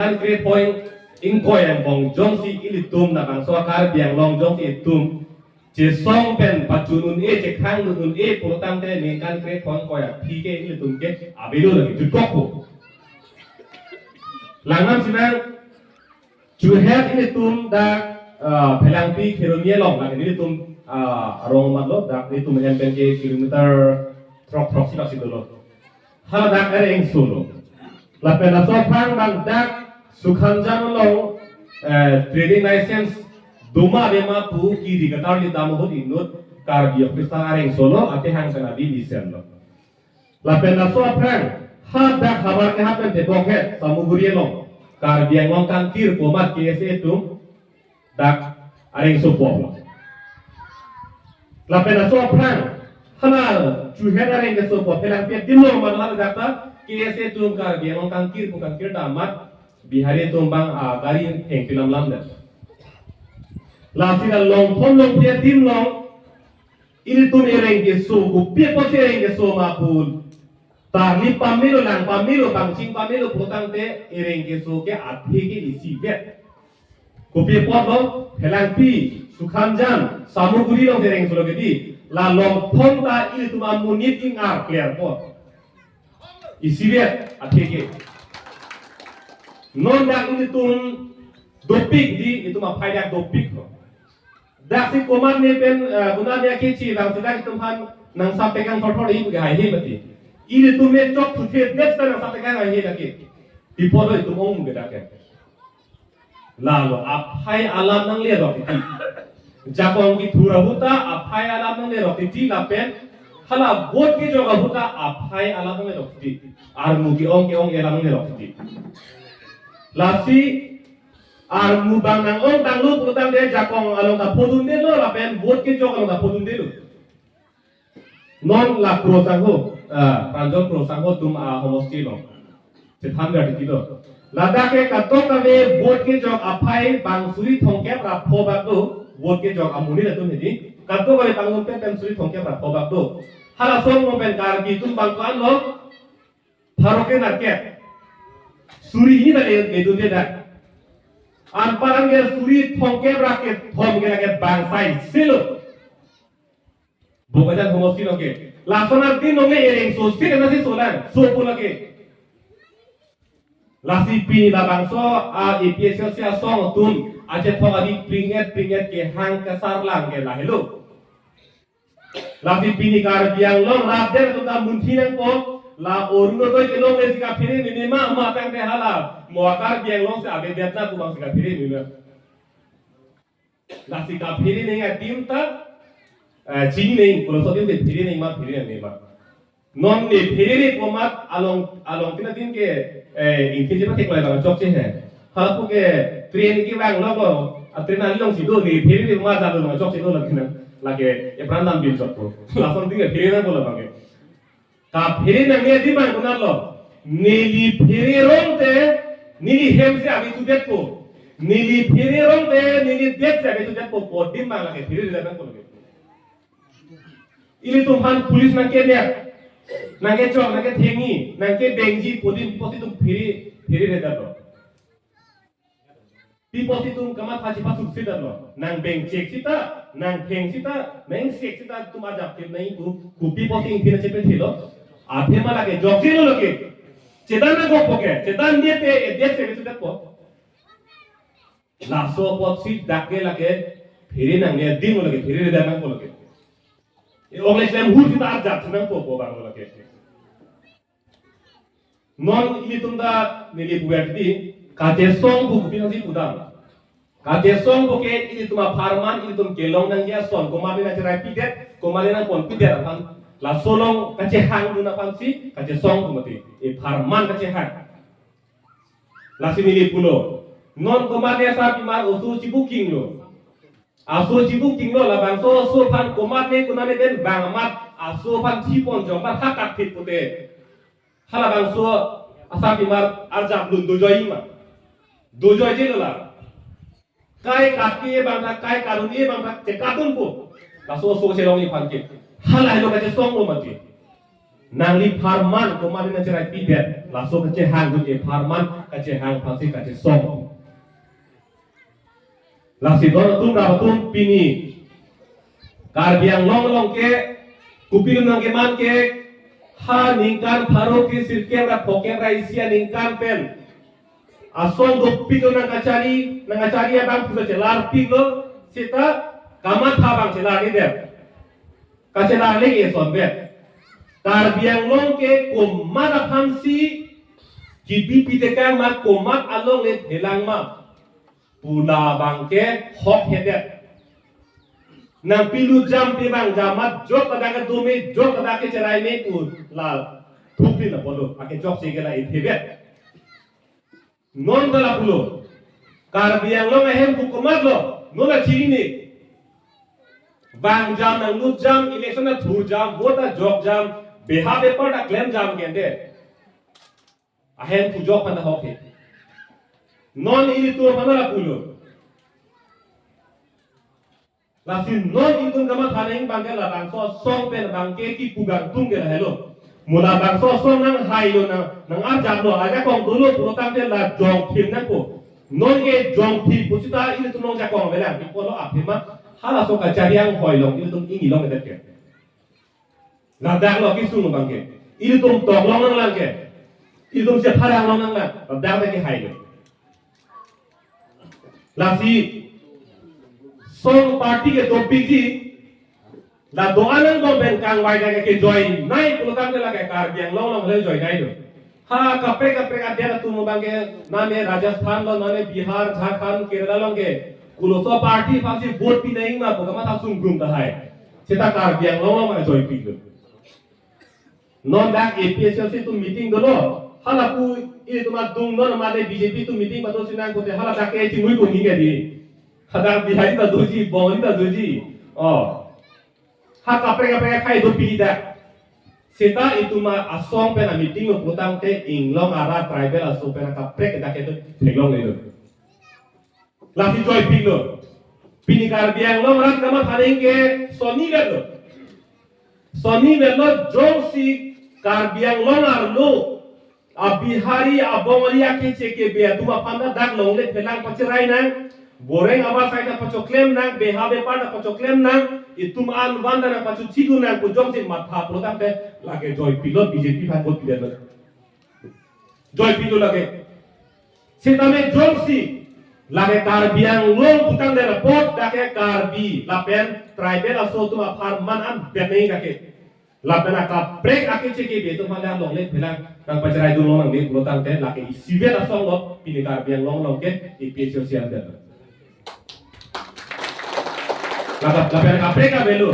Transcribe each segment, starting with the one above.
Kan create point in koi and bong jong si ilitum na bang so kar biang long jong si itum je song pen pachunun e je khang nun e potang te ni kan create point koi a phi ke ilitum ke abelo lagi tu kok langam sinang to have ilitum da phelang pi kheronia long lagi ilitum arong matlo da ilitum empen ke kilometer trok si dolo ha da eng solo la pena so phang bang dak sukhanjan lo trading license duma bema pu ki digatar li dam ho dinut kar bi office areng solo ate hang sana di lisen lo la pena so phang ha dak khabar ke happen te bokhet samuguri lo kar bi ngong kan tir ko mat ke se tu dak areng so po la pena so phang hana chu he areng ke so po pelang pe dimlo man hal dakta KSA तुम का गेलों कंकीर दामत बिहारी तुम बांग गाड़ी हेंग फिल्म लाम दे लासिरा लोंग पे दिन लोंग इल तुम एरेंगे सो गुप्पे पोसे एरेंगे सो मापुल ताली पामिलो बांचिंग पामिलो पोतांग ते एरेंगे सो के आधे के इसी के गुप्पे पोलो हेलांपी सुखानजान सामुगुरी लोंग एरेंगे सो लोगे दी ला लोंग ता इल तुम अमुनित इंगार क्लियर पो isiret atheke non dak ini tum dopik di itu ma phaidak dopik ko dak si koman ne pen guna ne ke chi dang sedak tum han nang sa pegang thor hi bu hai he bati ini tum ne chok thu the dep sa nang sa pegang hai he dake bipolo itu ong ge dake la lo aphai alam nang le ro ti jakong ki thura huta aphai alam nang le ro ti la pen hala bot ke joga huta aphai alam nang le ro ti ar mugi ong elang ne rokti lasi ar mubang nang ong tang lu putang de jakong along ta podun de lo la pen bot ke jok along ta podun de lo non la pro sang ho panjong pro sang ho tum homosti lo se tham ga ti lo la da ke ka to ka ve bot ke jok aphai bang suri thong ke pra pho ba do bot ke jok amuni la tum hedi ka to ka ve bang pen suri thong ke pra pho ba do hala song mo pen kar bi tum bang kan lo Haroke naket suri ini tadi itu dia dah. Anparan ke suri thongke braket thongke lagi bangsai silo. Bukan homosi lagi. Laksana din nonge ereng so sih kan nasi solan so pun lagi. Lasi pini la bangso EPS sia song tun aja thong adi pringet ke hang kesar lang ke lah hello. Lasi pini kar biang long radder tu dah munti nang po. La oruno to ke long esi ka phire ni ma tang de hala moakar biang long se abe detna tu bang se ka phire ni na la si ka phire ni ga tim ta chini nei ko so de phire ni ma non ne phire ni ko mat along tina din ke inke je pa ke ko la chok che hai hala pu ke train ki bang lo ko train ali long si do ni phire ni ma ja do ma chok che do la kina la ke e brandam bin chok ko la son din ke phire na ko la bang ka phire na me di bang kunar lo nili phire rong te nili hem se abi tu det ko nili phire rong te nili det se abi tu det ko po dim bang la ke phire le bang ko le ili tum han pulis na ke ne na ke chok na ke thengi na ke bengji podin poti tum phire le da lo pi poti tum kama phachi pa suk se da lo nang beng chek sita nang theng sita nang sek sita tum ajap ke nahi ku pi poti in thina chepe thilo आधे माला के जोक्सी लो लगे चेतन ना गोपो के चेतन दिए पे देश से विचुत को लासो पॉसी डाके लगे फिरे नंगे दिन लगे फिरे दाना को लगे ये ओगले स्लैम हुट की तार जात ना को बांग लगे नॉन इली तुमदा निली बुएटी काते सोंग बुक पिनसी पुदाम काते सोंग बुके इली तुमा फार्मान इली तुम केलोंग नंगे सोन कोमाबे ना चराई पिदे कोमाले ना कोन पिदे अपन la solong kace hang duna pansi kace song kumati e farman kace hang la sinili pulo non komade sa pimar osu cibuking lo aso cibuking lo la bangso so pan komade kunane den bangamat aso pan tipon jomba hakat fit pute hala bangso asa pimar arjab lun dojoi ma dojoi je la kai katki bangta kai karuni bangta ce katun po la so so ce longi panke hala ilo kace song lo mati nang li farman ko ma na cerai pibet la so ka che hang du e farman ka che hang phasi ka che song la si don tum ra tum pini kar biang long ke kupil nang ke man ke ha ningkan pharo ke sirke ra phoke ra isia ningkan pen asong do pigo nang kacari abang pusa celar pigo sita kamat habang celar ni deh kacelar lagi son bet tar biang long ke komat phamsi jibi pitekan ma komat along le helang ma pula bangke hok hedet nang pilu jam pibang jamat jok kadang dumi jok kadang ke cerai ni pun la thukli na bodo ake jok segela ithebet non dala pulo kar biang lo mehem hukumat lo nona chini bang jam nang lut jam election na thur jam vote na jok jam beha paper na claim jam kende ahem tu jok panda hoke non ini tu panda pulo lasin non itu gama thaneng bangke la bang so song pen bangke ki pugang tung ke hello mula bang so song nang hailo nang arjam lo aja kong dulu pulo tamte la jong phim nang ko non ke jong phim pusita ini tu nong ja kong bela ki polo aphima hala so ka jariang hoilong ini tum ingi long edet ke la dak lo ki sung bangke ini tum tong long nang lang ke ini tum se pharang long nang la dak ke hailo lasi song party ke topik ji la doanan go ben kang wai da ke join nai pulo tam la ke kar biang long le join nai do ha kapre adya tu mo bange name rajasthan lo name bihar jharkhand kerala lo ke kulo so party phasi vote pi nai ma bogama ta sung grum da hai seta kar biang long ma join pi do non dak APSC tu meeting do lo hala pu ini tu ma dung non ma de BJP tu meeting ba to sinang ko te hala dak ke chingui ko ni ke di hadang bihari ta doji bongli ta doji ha kapre khai do pida seta itu ma asong pena meeting mo putang te inglong ara tribal aso pena kapre da ke to thelong le do la fi joy pilo pinikar biang long rat kama thaneng ke soni lo jongsi kar biang long ar lo abihari abongalia ke cheke be tuma panda dak long le pelang pachirai nang goreng abar saita pachoklem nang behabe pada pachoklem nang itum an wanda na pachu chidu nang pujong sin matha protam te lage joy pilot BJP phan bot pilot joy pilot lage sitame jongsi lage kar biang long putang de report dake karbi lapen tribal aso tuma farman am benei dake lapen aka break ake cheke be tum handa long le phelang nang pacharai du long nang le protam te lage isive asong lo pini kar biang long ke iph social de lapen kapre ka belu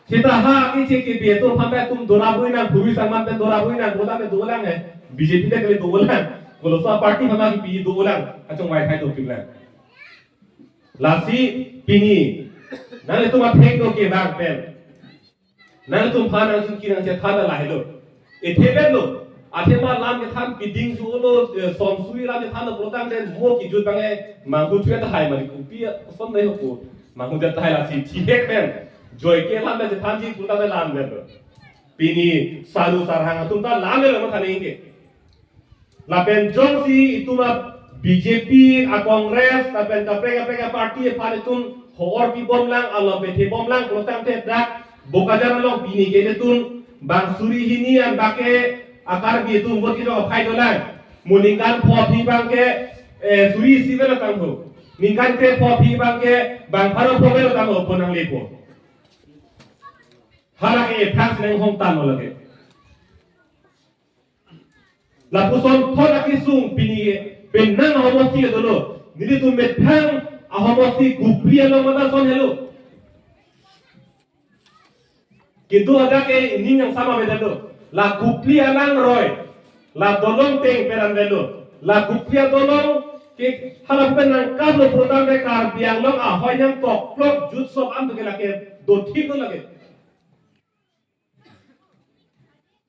sita ha ki cheki be to phampa tum dora bui na bhubi samman pe dora bui na bola me dolang hai BJP de kale dolang golosa party phama ki pi dolang achong wai thai to pingla lasi pini nale tuma thek do ke bang pen nale tum phana chung ki nang che thana la helo e theben lo athema lam ke tham piding su lo som sui ram ke thana protang den mo ki jut bange ma hu thwe ta hai ma ku pi som dai ho ko Mahu jatah lah si cihek ben, joy ke lam ben jatah ji tuta ben lam ben, pini salu sarhang tuta lam ben lemah thane ini, lapen jong si itu mah BJP, a Kongres, lapen kapre parti pada tun hor pi bom lang, Allah bete bom lang, kalau tam te dak, bokajar long pini ke tun bang suri hini an bake akar bi tun bot kita khai dolang, muningkan phopi bang ke suri sivel tang ho. Ningkan ke phopi bangke bang pharo phobelo tang oponang lepo halake phas neng hong tan lage la puson thola ki sung pini penang homosi dolo nili tu methang ahomosi gupriya lo mata son hello kintu ada ke ini yang sama bedalo la gupriya lang roy la dolong teng peran velo la gupriya dolong ke halap penang kablo program de kar biang long a hoy yang tok klok jut sob am de lake do thik no lage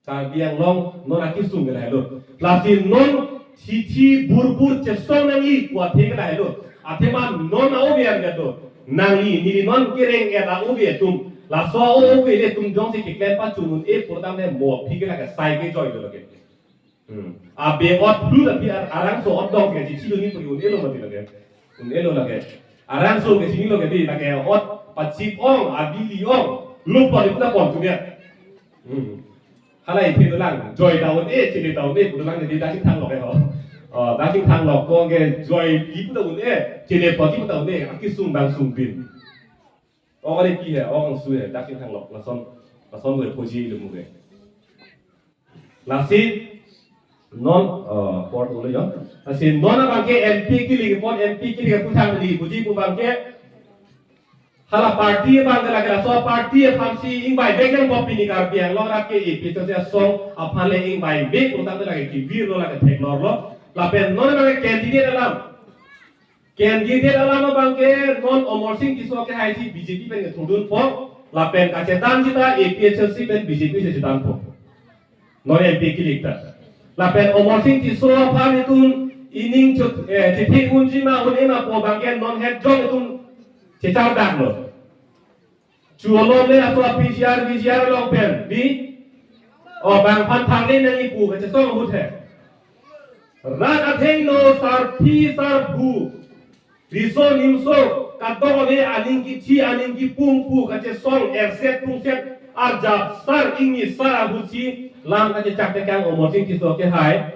kar biang long non aki sung ge helo lasin non chichi burbur chesong nang i kwa thik la helo athema non au bian ge do nang i ni non kereng ge da u be tum la so o we le tum jong si ki klen pa chunun e program ne mo phi ke la ka sai ke joy do lage a be ot plu la pi arang so ot dong ke chi lu ni pu un elo ma ti lage un elo lage arang so ke chi ni lo ke di lage ot pa chi ong a bi li ong lu pa ni ta pon tu ne halai phi do lang joy da un e chi le da un e pu lang ne di da chi thang lo ke ho da chi thang lo ko ke joy li pu da un e chi le pa chi pu da un e a ki sung bang sung bin o cái kia o con suy đã kinh thăng lộc là son người phô chi được một người là xin non port rồi đó là xin non là bằng cái MP cái gì port MP cái gì cũng thăng đi phô chi cũng bằng cái hala party bằng cái là so party tham si in bài về cái bọc pin cái biang lo là cái EP cho sẽ song à phan lên in bài về cũng tăng cái là cái vir lo là cái thek lo là bên non là cái candidate làm candidate alama bangke non omorsing kiswa ke hai si BJP pen thudun po la pen ka chetan jita APHLC pen BJP se chetan po non MP kilikta la pen omorsing kiswa phan itun ining chithi unjima unema po bangke non head jong itun chechar dak lo chuolo le atwa PCR VGR long pen bi o bang phan thang le nang ipu ka chesong hut he ran atheng no sar phi sar bu riso nimso kadong ne aning ki chi aning ki pung pu ka che song erset pung set arja sar ingi sar abuchi lam ka che chak te kang omoting ki so ke hai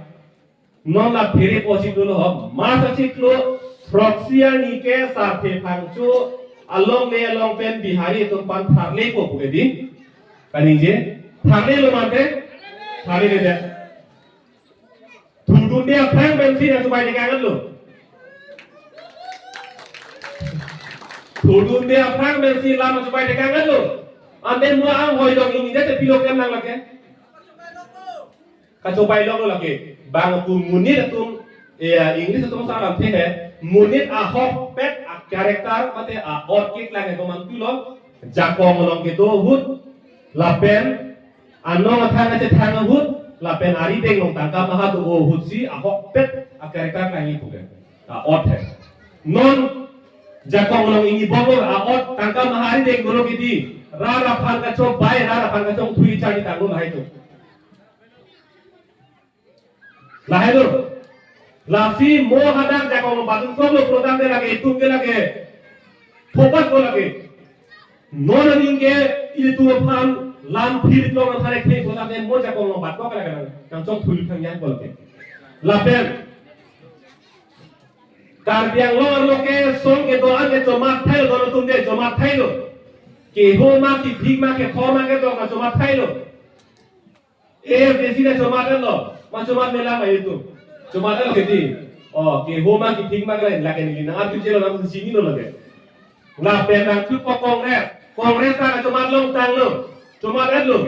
non la phire posi lo ho ma sa chi klo proxia ni ke sa the phang chu along le along pen bihari to pan tharle ko pu ke din kaning je tharle lo mate tharle le de thudun dia phang ben si na su bai de kang lo thudun dia phang ben si lam su bai de kang lo ande mo ang hoi dong ini de pilo kem nang lake ka chu bai lo lake bang ku munit tum English tum sa lam the he munit a hok pet a character mate a ot kik lage ko man pilo jakong long ke do hut la pen anong thang che thang hut la pen ari deng long tangka maha do hut si a hok pet a character lagi pu ke a ot he non jakong long ini bogor a ot tangka maha ari deng golo ke di ra ra phan ka chok bai ra ra phan ka chok thui chani tang lo hai to la hai do लाफी मो हदाक जाको बातुन को लो प्रोग्राम दे लगे तुम के लगे फोकस को लगे नॉन रनिंग के इले तु फान लाम फिर तो न थारे खे प्रोग्राम दे मो जाको बात को लगे ना चोक थुल थंग यान को लगे लापेन कार बियांग लो के सोंग के दो आगे जो मा थाई लो तुम दे जो मा थाई लो के हो मा की भीग मा के खो मा के तो मा जो मा थाई लो ए बेसी ने जो मा लो मा जो मा मेला मा itu cuma ada lagi ke homa ki ting mak lain lagi ni na tu jelo nam sini lo lagi na penang tu kongres ta cuma long tang lo cuma ada lo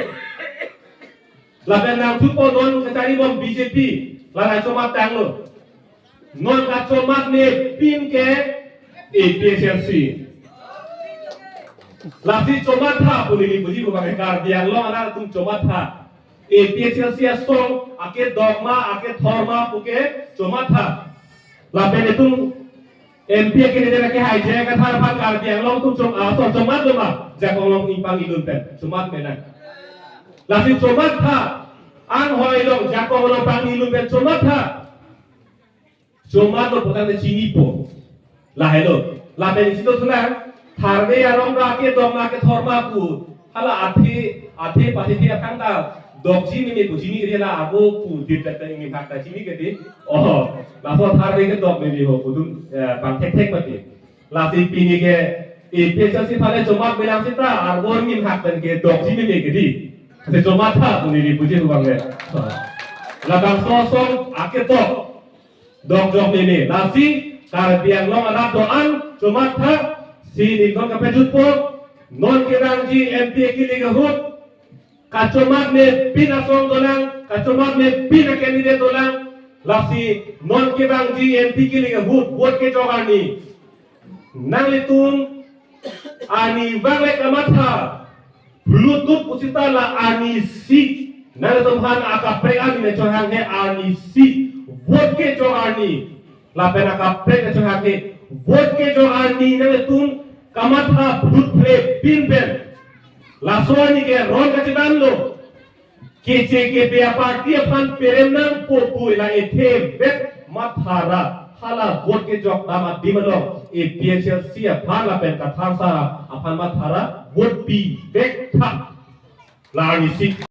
la penang tu po non kecari bom BJP la cuma tang lo non ka cuma ne pin ke APHLC la si cuma tha puni buji ko pakai kar dia lo ana tu cuma tha APHLC song ake dogma ake thorma puke cuma tha la pene tum MP ke ne ke hai je ka thar phan kar biang long tum chom a so cuma lo ma ja kong long impang idun pen cuma mena la si cuma tha an hoi long ja kong long pang ilun pen cuma tha cuma lo putan de chini po la hello la pene situ thula tharve arong ra ke dogma ke thorma pu hala athe pathi thia khang ta dokji ni buji ni rela abo pu dit ta ni phak ta chini ke di la so thar re ke dok ni ho pudun bang thek pati la si pini ke APHLC phale jomak belang sita ar bor ni hak pen ke dokji ni ke di se jomak tha puni ni buji hu bang le la bang so ake to dok jok ni la si kar biang long ana doan jomak tha si ni kon ka pejut po non ke rang ji MP ki le ke hut kacomat me pin asong dolang kacomat me pin candidate dolang lasi non ke bang ji MP ki le hut ke jogani nang litung ani bang le kamatha bluetooth pusita la ani si nang tumhan akapre ani ne chohang he ani si vote ke jogani la pena akapre ke chohang he vote ke jogani nang litung kamatha bluetooth play pin ben Lasoani ke ron kacitan lo. KCKP parti apan perenang popu ila ethe vet mathara hala vote ke jok dama dimalo e PHL sia phala pen ka tharsa apan mathara vote bi vet tha lagi sik